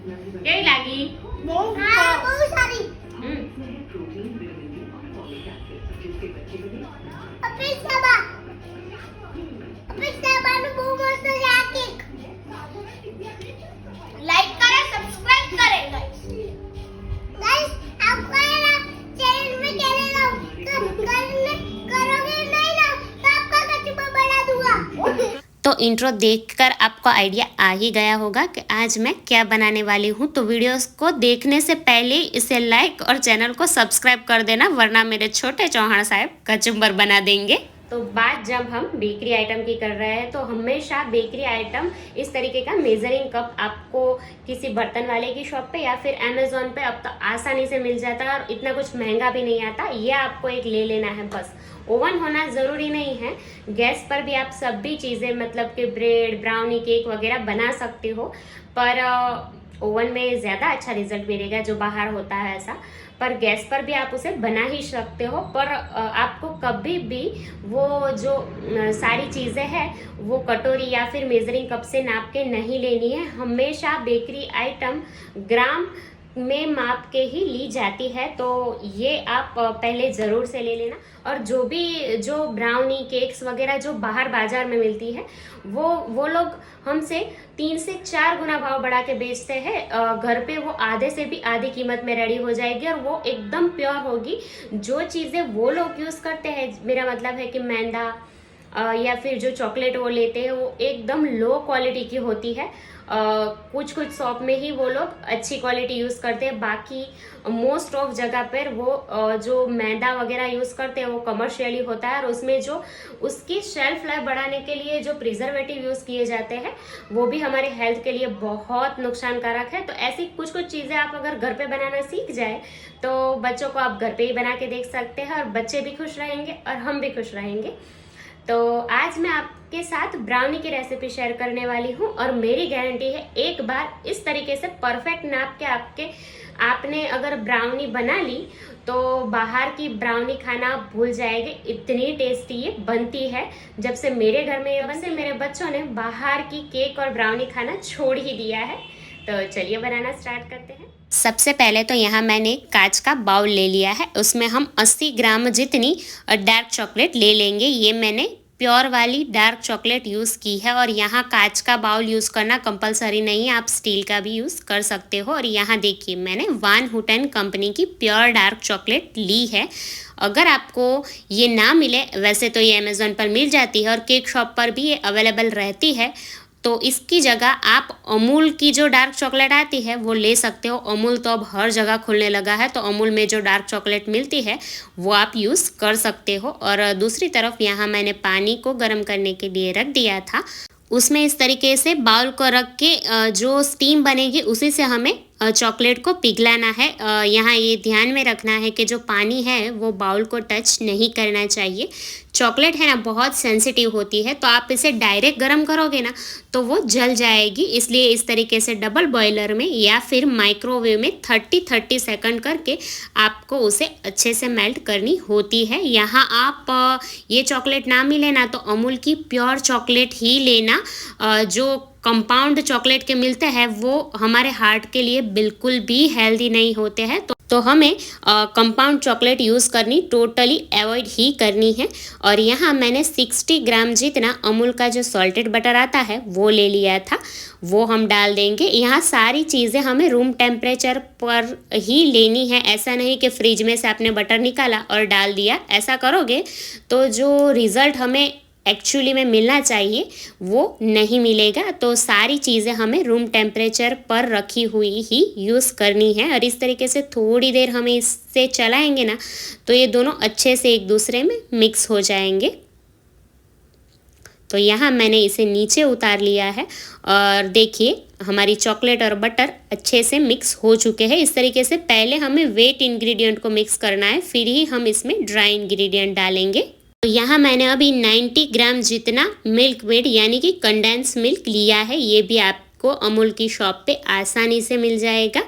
કેવી લાગી? બહુ સારી. અપેક્ષાબાનું બહુ મસ્ત છે આ કેક. લાઈક કરે, સબસ્ક્રાઇબ કરે गाइस. आपको ना चैनल में कहने लो करने करोगे नहीं ना तो आपका कचुआ बना दूंगा. तो इंट्रो देखकर आपको आइडिया आ ही गया होगा कि आज मैं क्या बनाने वाली हूँ। तो वीडियोस को देखने से पहले इसे लाइक और चैनल को सब्सक्राइब कर देना, वरना मेरे छोटे चौहान साहब कचुम्बर बना देंगे। तो बात जब हम बेकरी आइटम की कर रहे हैं तो हमेशा बेकरी आइटम इस तरीके का मेजरिंग कप आपको किसी बर्तन वाले की शॉप पे या फिर अमेज़ॉन पे अब तो आसानी से मिल जाता है और इतना कुछ महंगा भी नहीं आता। ये आपको एक ले लेना है बस। ओवन होना ज़रूरी नहीं है, गैस पर भी आप सभी चीज़ें मतलब कि ब्रेड, ब्राउनी, केक वगैरह बना सकते हो, पर ओवन में ज़्यादा अच्छा रिजल्ट मिलेगा जो बाहर होता है ऐसा। पर गैस पर भी आप उसे बना ही सकते हो, पर आपको कभी भी वो जो सारी चीज़ें हैं वो कटोरी या फिर मेजरिंग कप से नाप के नहीं लेनी है। हमेशा बेकरी आइटम ग्राम में माप के ही ली जाती है, तो ये आप पहले ज़रूर से ले लेना। और जो ब्राउनी, केक्स वगैरह जो बाहर बाजार में मिलती है वो लोग हमसे 3 से 4 गुना भाव बढ़ा के बेचते हैं। घर पे वो आधे से भी आधी कीमत में रेडी हो जाएगी और वो एकदम प्योर होगी। जो चीज़ें वो लोग यूज़ करते हैं, मेरा मतलब है कि मैदा या फिर जो चॉकलेट वो लेते हैं वो एकदम लो क्वालिटी की होती है। कुछ शॉप में ही वो लोग अच्छी क्वालिटी यूज़ करते हैं, बाकी मोस्ट ऑफ जगह पर वो जो मैदा वगैरह यूज़ करते हैं वो कमर्शियली होता है और उसमें जो उसकी शेल्फ लाइफ बढ़ाने के लिए जो प्रिजर्वेटिव यूज़ किए जाते हैं वो भी हमारे हेल्थ के लिए बहुत नुकसानकारक है। तो ऐसी कुछ चीज़ें आप अगर घर पे बनाना सीख जाए तो बच्चों को आप घर पे ही बना के देख सकते हैं और बच्चे भी खुश रहेंगे और हम भी खुश रहेंगे। तो आज मैं आपके साथ ब्राउनी की रेसिपी शेयर करने वाली हूँ और मेरी गारंटी है एक बार इस तरीके से परफेक्ट नाप के आपने अगर ब्राउनी बना ली तो बाहर की ब्राउनी खाना भूल जाएंगे, इतनी टेस्टी ये बनती है। जब से मेरे घर में ये बनते मेरे बच्चों ने बाहर की केक और ब्राउनी खाना छोड़ ही दिया है। तो चलिए बनाना स्टार्ट करते हैं। सबसे पहले तो यहाँ मैंने कांच का बाउल ले लिया है, उसमें हम 80 ग्राम जितनी डार्क चॉकलेट ले लेंगे। ये मैंने प्योर वाली डार्क चॉकलेट यूज़ की है और यहाँ कांच का बाउल यूज़ करना कंपलसरी नहीं है, आप स्टील का भी यूज़ कर सकते हो। और यहाँ देखिए मैंने वान हुटन कंपनी की प्योर डार्क चॉकलेट ली है। अगर आपको ये ना मिले, वैसे तो ये अमेज़ॉन पर मिल जाती है और केक शॉप पर भी ये अवेलेबल रहती है, तो इसकी जगह आप अमूल की जो डार्क चॉकलेट आती है वो ले सकते हो। अमूल तो अब हर जगह खुलने लगा है, तो अमूल में जो डार्क चॉकलेट मिलती है वो आप यूज़ कर सकते हो। और दूसरी तरफ यहाँ मैंने पानी को गर्म करने के लिए रख दिया था, उसमें इस तरीके से बाउल को रख के जो स्टीम बनेगी उसी से हमें चॉकलेट को पिघलाना है। यहाँ ये ध्यान में रखना है कि जो पानी है वो बाउल को टच नहीं करना चाहिए। चॉकलेट है ना बहुत सेंसिटिव होती है, तो आप इसे डायरेक्ट गर्म करोगे ना तो वो जल जाएगी, इसलिए इस तरीके से डबल बॉयलर में या फिर माइक्रोवेव में 30 सेकंड करके आपको उसे अच्छे से मेल्ट करनी होती है। यहाँ आप ये चॉकलेट ना मिले ना तो अमूल की प्योर चॉकलेट ही लेना। जो कंपाउंड चॉकलेट के मिलते हैं वो हमारे हार्ट के लिए बिल्कुल भी हेल्दी नहीं होते हैं, तो हमें कंपाउंड चॉकलेट यूज़ करनी टोटली अवॉइड ही करनी है। और यहाँ मैंने 60 ग्राम जितना अमूल का जो सॉल्टेड बटर आता है वो ले लिया था, वो हम डाल देंगे। यहाँ सारी चीज़ें हमें रूम टेम्परेचर पर ही लेनी है, ऐसा नहीं कि फ्रिज में से आपने बटर निकाला और डाल दिया। ऐसा करोगे तो जो रिज़ल्ट हमें एक्चुअली में मिलना चाहिए वो नहीं मिलेगा। तो सारी चीज़ें हमें रूम टेम्परेचर पर रखी हुई ही यूज़ करनी है और इस तरीके से थोड़ी देर हमें इससे चलाएंगे ना तो ये दोनों अच्छे से एक दूसरे में मिक्स हो जाएंगे। तो यहाँ मैंने इसे नीचे उतार लिया है और देखिए हमारी चॉकलेट और बटर अच्छे से मिक्स हो चुके हैं। इस तरीके से पहले हमें वेट इंग्रेडिएंट को मिक्स करना है, फिर ही हम इसमें ड्राई इंग्रेडिएंट डालेंगे। तो यहाँ मैंने अभी 90 ग्राम जितना मिल्क मेड यानी कि कंडेंस मिल्क लिया है, ये भी आपको अमूल की शॉप पे आसानी से मिल जाएगा।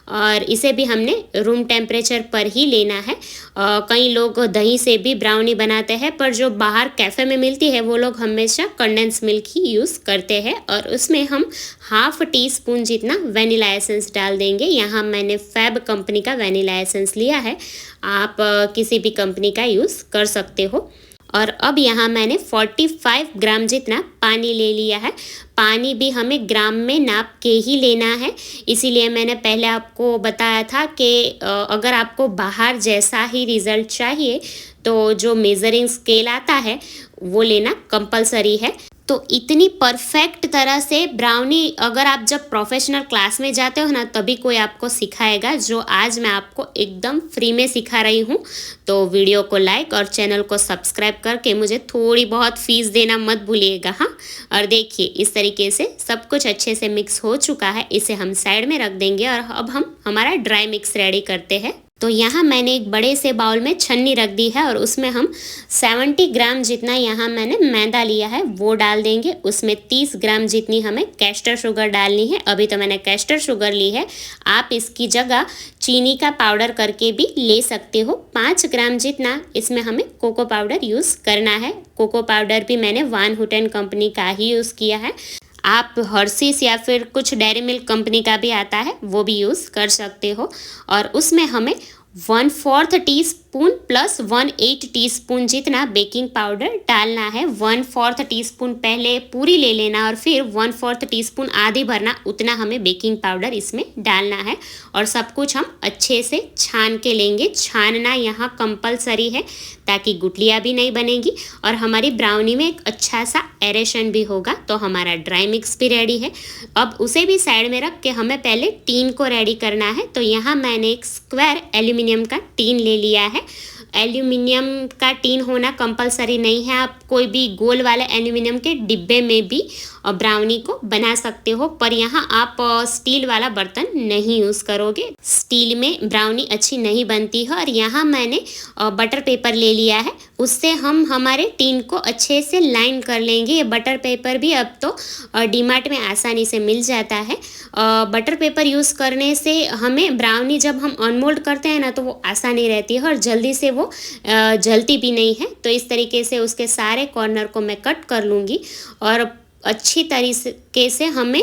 और इसे भी हमने रूम टेम्परेचर पर ही लेना है। कई लोग दही से भी ब्राउनी बनाते हैं, पर जो बाहर कैफ़े में मिलती है वो लोग हमेशा कंडेंस मिल्क ही यूज़ करते हैं। और उसमें हम हाफ टी स्पून जितना वनीला एसेंस डाल देंगे। यहाँ मैंने फैब कंपनी का वनीला एसेंस लिया है, आप किसी भी कंपनी का यूज़ कर सकते हो। और अब यहाँ मैंने 45 ग्राम जितना पानी ले लिया है। पानी भी हमें ग्राम में नाप के ही लेना है, इसीलिए मैंने पहले आपको बताया था कि अगर आपको बाहर जैसा ही रिज़ल्ट चाहिए तो जो मेज़रिंग स्केल आता है वो लेना कंपलसरी है। तो इतनी परफेक्ट तरह से ब्राउनी अगर आप जब प्रोफेशनल क्लास में जाते हो ना तभी कोई आपको सिखाएगा, जो आज मैं आपको एकदम फ्री में सिखा रही हूँ। तो वीडियो को लाइक और चैनल को सब्सक्राइब करके मुझे थोड़ी बहुत फीस देना मत भूलिएगा, हाँ। और देखिए इस तरीके से सब कुछ अच्छे से मिक्स हो चुका है, इसे हम साइड में रख देंगे और अब हम हमारा ड्राई मिक्स रेडी करते हैं। तो यहाँ मैंने एक बड़े से बाउल में छन्नी रख दी है और उसमें हम 70 ग्राम जितना यहाँ मैंने मैदा लिया है वो डाल देंगे। उसमें 30 ग्राम जितनी हमें कैस्टर शुगर डालनी है। अभी तो मैंने कैस्टर शुगर ली है, आप इसकी जगह चीनी का पाउडर करके भी ले सकते हो। 5 ग्राम जितना इसमें हमें कोको पाउडर यूज़ करना है। कोको पाउडर भी मैंने वान हुटेन कंपनी का ही यूज़ किया है, आप हर्शीज या फिर कुछ डेयरी मिल्क कंपनी का भी आता है वो भी यूज़ कर सकते हो। और उसमें हमें 1/4 टीस्पून प्लस 1/8 टीस्पून जितना बेकिंग पाउडर डालना है। 1/4 टीस्पून पहले पूरी ले लेना और फिर 1/4 टीस्पून आधी भरना, उतना हमें बेकिंग पाउडर इसमें डालना है। और सब कुछ हम अच्छे से छान के लेंगे। छानना यहाँ कंपलसरी है ताकि गुठलियाँ भी नहीं बनेगी और हमारी ब्राउनी में एक अच्छा सा एरेशन भी होगा। तो हमारा ड्राई मिक्स भी रेडी है। अब उसे भी साइड में रख के हमें पहले टीन को रेडी करना है। तो यहाँ मैंने एक स्क्वायर एल्यूमिनियम का टीन ले लिया है। एल्यूमिनियम का टीन होना कंपलसरी नहीं है, आप कोई भी गोल वाले एल्यूमिनियम के डिब्बे में भी ब्राउनी को बना सकते हो, पर यहाँ आप स्टील वाला बर्तन नहीं यूज़ करोगे, स्टील में ब्राउनी अच्छी नहीं बनती है। और यहाँ मैंने बटर पेपर ले लिया है, उससे हम हमारे टीन को अच्छे से लाइन कर लेंगे। ये बटर पेपर भी अब तो डीमार्ट में आसानी से मिल जाता है। बटर पेपर यूज़ करने से हमें ब्राउनी जब हम अनमोल्ड करते हैं ना तो वो आसानी रहती है और जल्दी से वो जलती भी नहीं है। तो इस तरीके से उसके सारे कॉर्नर को मैं कट कर लूँगी और अच्छी तरीके से हमें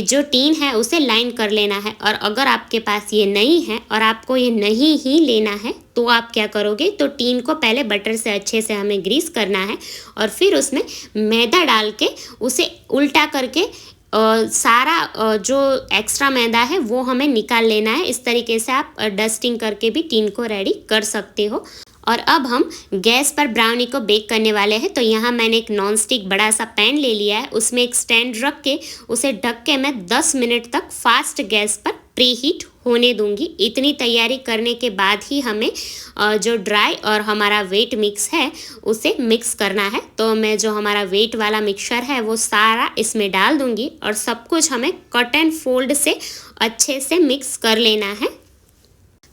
जो टीन है उसे लाइन कर लेना है। और अगर आपके पास ये नहीं है और आपको ये नहीं ही लेना है तो आप क्या करोगे, तो टीन को पहले बटर से अच्छे से हमें ग्रीस करना है और फिर उसमें मैदा डाल के उसे उल्टा करके सारा जो एक्स्ट्रा मैदा है वो हमें निकाल लेना है। इस तरीके से आप डस्टिंग करके भी टीन को रेडी कर सकते हो। और अब हम गैस पर ब्राउनी को बेक करने वाले हैं। तो यहाँ मैंने एक नॉन स्टिक बड़ा सा पैन ले लिया है, उसमें एक स्टैंड रख के उसे ढक के मैं 10 मिनट तक फास्ट गैस पर प्री हीट होने दूंगी। इतनी तैयारी करने के बाद ही हमें जो ड्राई और हमारा वेट मिक्स है उसे मिक्स करना है। तो मैं जो हमारा वेट वाला मिक्सचर है वो सारा इसमें डाल दूंगी और सब कुछ हमें कट एंड फोल्ड से अच्छे से मिक्स कर लेना है।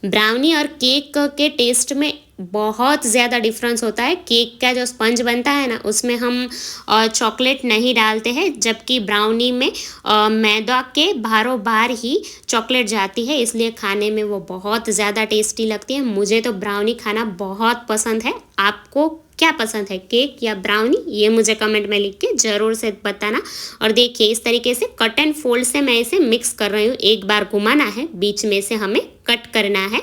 ब्राउनी और केक के टेस्ट में बहुत ज़्यादा डिफरेंस होता है। केक का जो स्पंज बनता है ना उसमें हम चॉकलेट नहीं डालते हैं, जबकि ब्राउनी में मैदा के बाहरों बाहर ही चॉकलेट जाती है, इसलिए खाने में वो बहुत ज़्यादा टेस्टी लगती है। मुझे तो ब्राउनी खाना बहुत पसंद है। आपको क्या पसंद है, केक या ब्राउनी? ये मुझे कमेंट में लिख के ज़रूर से बताना। और देखिए इस तरीके से कट एंड फोल्ड से मैं इसे मिक्स कर रही हूँ। एक बार घुमाना है, बीच में से हमें कट करना है।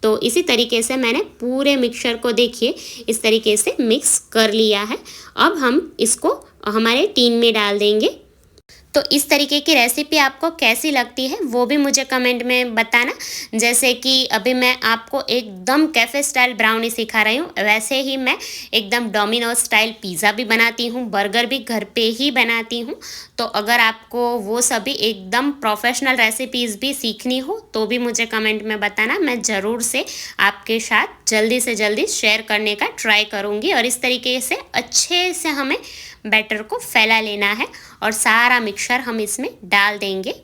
तो इसी तरीके से मैंने पूरे मिक्सचर को देखिए इस तरीके से मिक्स कर लिया है। अब हम इसको हमारे टीन में डाल देंगे। तो इस तरीके की रेसिपी आपको कैसी लगती है वो भी मुझे कमेंट में बताना। जैसे कि अभी मैं आपको एकदम कैफ़े स्टाइल ब्राउनी सिखा रही हूँ, वैसे ही मैं एकदम डोमिनोज स्टाइल पिज़्ज़ा भी बनाती हूँ, बर्गर भी घर पे ही बनाती हूँ। तो अगर आपको वो सभी एकदम प्रोफेशनल रेसिपीज़ भी सीखनी हो तो भी मुझे कमेंट में बताना, मैं ज़रूर से आपके साथ जल्दी से जल्दी शेयर करने का ट्राई करूँगी। और इस तरीके से अच्छे से हमें बैटर को फैला लेना है और सारा मिक्सचर हम इसमें डाल देंगे।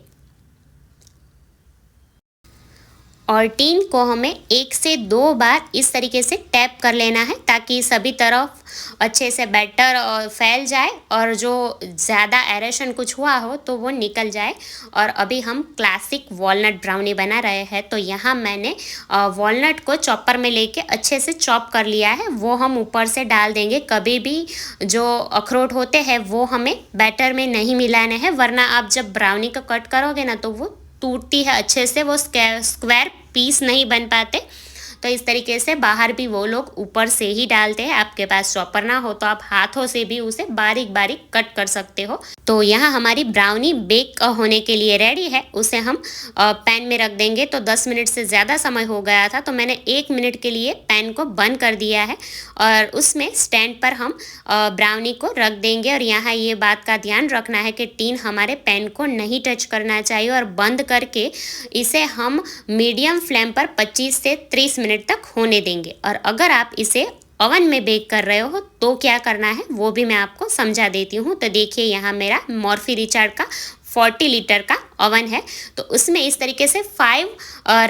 और टीन को हमें 1 से 2 बार इस तरीके से टैप कर लेना है ताकि सभी तरफ अच्छे से बैटर फैल जाए और जो ज़्यादा एरेशन कुछ हुआ हो तो वो निकल जाए। और अभी हम क्लासिक वॉलनट ब्राउनी बना रहे हैं, तो यहाँ मैंने वॉलनट को चॉपर में लेके अच्छे से चॉप कर लिया है, वो हम ऊपर से डाल देंगे। कभी भी जो अखरोट होते हैं वो हमें बैटर में नहीं मिलाने हैं, वरना आप जब ब्राउनी को कट करोगे ना तो वो टूटती है अच्छे से, वो स्क्वायर पीस नहीं बन पाते। तो इस तरीके से बाहर भी वो लोग ऊपर से ही डालते हैं। आपके पास चॉपर ना हो तो आप हाथों से भी उसे बारीक बारीक कट कर सकते हो। तो यहाँ हमारी ब्राउनी बेक होने के लिए रेडी है, उसे हम पैन में रख देंगे। तो 10 मिनट से ज़्यादा समय हो गया था, तो मैंने 1 मिनट के लिए पैन को बंद कर दिया है और उसमें स्टैंड पर हम ब्राउनी को रख देंगे। और यहाँ ये बात का ध्यान रखना है कि टीन हमारे पैन को नहीं टच करना चाहिए और बंद करके इसे हम मीडियम फ्लेम पर 25 से 30 मिनट तक होने देंगे। और अगर आप इसे ओवन में बेक कर रहे हो तो क्या करना है वो भी मैं आपको समझा देती हूँ। तो देखिए यहाँ मेरा मॉर्फी रिचार्ड का 40 लीटर का ओवन है, तो उसमें इस तरीके से 5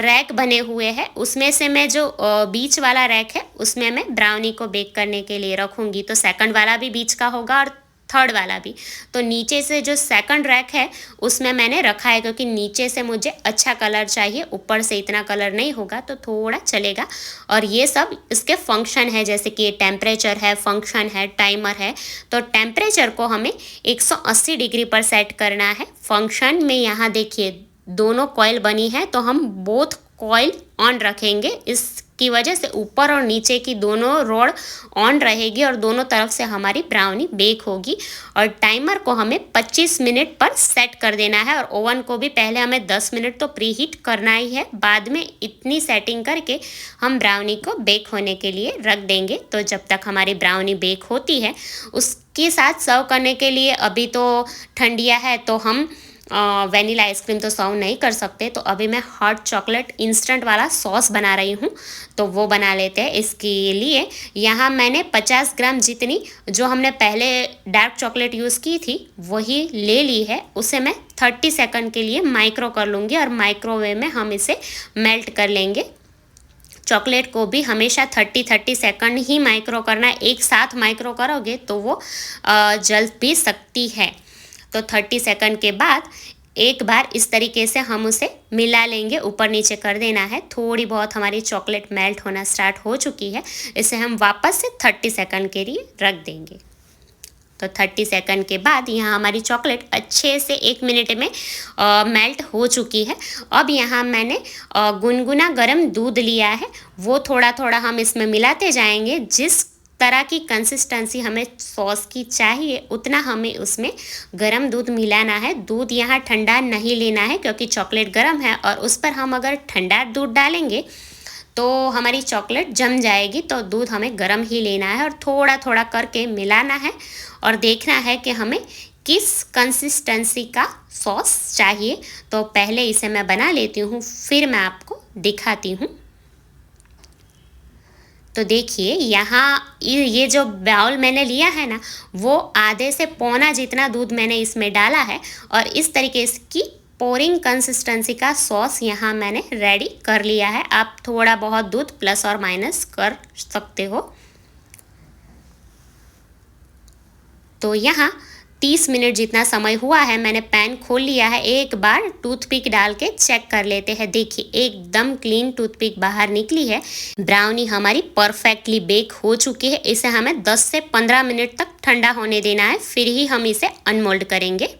रैक बने हुए हैं। उसमें से मैं जो बीच वाला रैक है उसमें मैं ब्राउनी को बेक करने के लिए रखूँगी। तो सेकंड वाला भी बीच का होगा और थर्ड वाला भी। तो नीचे से जो सेकंड रैक है उसमें मैंने रखा है, क्योंकि नीचे से मुझे अच्छा कलर चाहिए, ऊपर से इतना कलर नहीं होगा तो थोड़ा चलेगा। और ये सब इसके फंक्शन है, जैसे कि ये टेम्परेचर है, फंक्शन है, टाइमर है। तो टेम्परेचर को हमें 180 डिग्री पर सेट करना है। फंक्शन में यहाँ देखिए दोनों कॉइल बनी है, तो हम बोथ कॉइल ऑन रखेंगे। इसकी वजह से ऊपर और नीचे की दोनों रॉड ऑन रहेगी और दोनों तरफ से हमारी ब्राउनी बेक होगी। और टाइमर को हमें 25 मिनट पर सेट कर देना है। और ओवन को भी पहले हमें 10 मिनट तो प्री हीट करना ही है, बाद में इतनी सेटिंग करके हम ब्राउनी को बेक होने के लिए रख देंगे। तो जब तक हमारी ब्राउनी बेक होती है उसके साथ सर्व करने के लिए, अभी तो ठंडिया है तो हम वनीला आइसक्रीम तो सर्व नहीं कर सकते, तो अभी मैं हॉट चॉकलेट इंस्टेंट वाला सॉस बना रही हूँ, तो वो बना लेते हैं। इसके लिए यहाँ मैंने 50 ग्राम जितनी जो हमने पहले डार्क चॉकलेट यूज़ की थी वही ले ली है। उसे मैं 30 सेकंड के लिए माइक्रो कर लूँगी और माइक्रोवेव में हम इसे मेल्ट कर लेंगे। चॉकलेट को भी हमेशा 30 सेकंड ही माइक्रो करना है, एक साथ माइक्रो करोगे तो वो जल भी सकती है। तो 30 सेकंड के बाद एक बार इस तरीके से हम उसे मिला लेंगे, ऊपर नीचे कर देना है। थोड़ी बहुत हमारी चॉकलेट मेल्ट होना स्टार्ट हो चुकी है, इसे हम वापस से 30 सेकंड के लिए रख देंगे। तो 30 सेकंड के बाद यहाँ हमारी चॉकलेट अच्छे से 1 मिनट में मेल्ट हो चुकी है। अब यहाँ मैंने गुनगुना गर्म दूध लिया है, वो थोड़ा थोड़ा हम इसमें मिलाते जाएंगे। जिस तरह की कंसिस्टेंसी हमें सॉस की चाहिए उतना हमें उसमें गरम दूध मिलाना है। दूध यहाँ ठंडा नहीं लेना है क्योंकि चॉकलेट गरम है और उस पर हम अगर ठंडा दूध डालेंगे तो हमारी चॉकलेट जम जाएगी। तो दूध हमें गरम ही लेना है और थोड़ा थोड़ा करके मिलाना है और देखना है कि हमें किस कंसिस्टेंसी का सॉस चाहिए। तो पहले इसे मैं बना लेती हूँ, फिर मैं आपको दिखाती हूँ। तो देखिए यहाँ ये जो बाउल मैंने लिया है ना, वो आधे से पौना जितना दूध मैंने इसमें डाला है और इस तरीके की पोरिंग कंसिस्टेंसी का सॉस यहाँ मैंने रेडी कर लिया है। आप थोड़ा बहुत दूध प्लस और माइनस कर सकते हो। तो यहाँ 30 मिनट जितना समय हुआ है, मैंने पैन खोल लिया है। एक बार टूथपिक डाल के चेक कर लेते हैं। देखिए एकदम क्लीन टूथपिक बाहर निकली है। ब्राउनी हमारी परफेक्टली बेक हो चुकी है। इसे हमें 10 से 15 मिनट तक ठंडा होने देना है, फिर ही हम इसे अनमोल्ड करेंगे।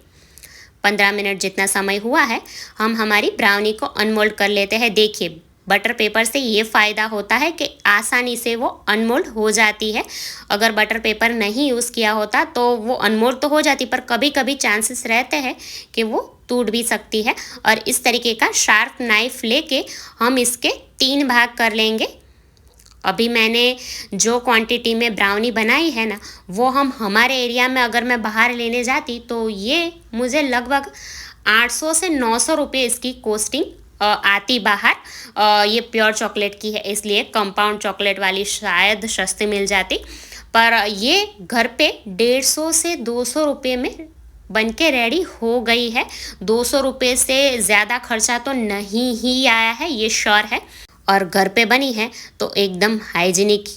15 मिनट जितना समय हुआ है, हम हमारी ब्राउनी को अनमोल्ड कर लेते हैं। देखिए बटर पेपर से ये फ़ायदा होता है कि आसानी से वो अनमोल्ड हो जाती है। अगर बटर पेपर नहीं यूज़ किया होता तो वो अनमोल्ड तो हो जाती, पर कभी कभी चांसेस रहते हैं कि वो टूट भी सकती है। और इस तरीके का शार्प नाइफ लेके हम इसके 3 भाग कर लेंगे। अभी मैंने जो क्वांटिटी में ब्राउनी बनाई है ना, वो हम हमारे एरिया में अगर मैं बाहर लेने जाती तो ये मुझे लगभग 800 से 900 रुपये इसकी कॉस्टिंग आती बाहर। ये प्योर चॉकलेट की है, इसलिए कंपाउंड चॉकलेट वाली शायद सस्ती मिल जाती, पर ये घर पे 150 से 200 रुपये में बनके रेडी हो गई है। 200 रुपये से ज़्यादा खर्चा तो नहीं ही आया है, ये श्योर है। और घर पे बनी है तो एकदम हाइजीनिक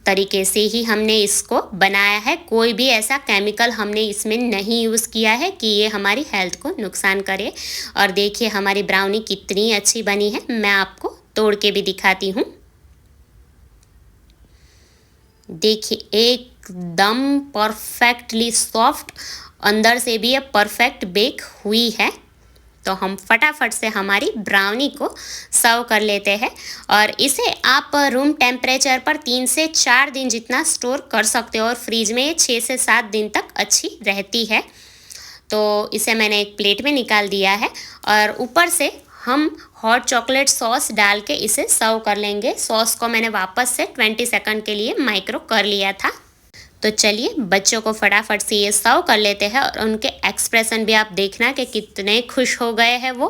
तरीके से ही हमने इसको बनाया है। कोई भी ऐसा केमिकल हमने इसमें नहीं यूज़ किया है कि ये हमारी हेल्थ को नुकसान करे। और देखिए हमारी ब्राउनी कितनी अच्छी बनी है, मैं आपको तोड़ के भी दिखाती हूँ। देखिए एकदम परफेक्टली सॉफ्ट, अंदर से भी ये परफेक्ट बेक हुई है। तो हम फटाफट से हमारी ब्राउनी को सर्व कर लेते हैं। और इसे आप रूम टेम्परेचर पर 3 से 4 दिन जितना स्टोर कर सकते हो और फ्रीज में 6 से 7 दिन तक अच्छी रहती है। तो इसे मैंने एक प्लेट में निकाल दिया है और ऊपर से हम हॉट चॉकलेट सॉस डाल के इसे सर्व कर लेंगे। सॉस को मैंने वापस से 20 सेकंड के लिए माइक्रो कर लिया था। तो चलिए बच्चों को फटाफट से ये सर्व कर लेते हैं और उनके एक्सप्रेशन भी आप देखना कि कितने खुश हो गए हैं वो।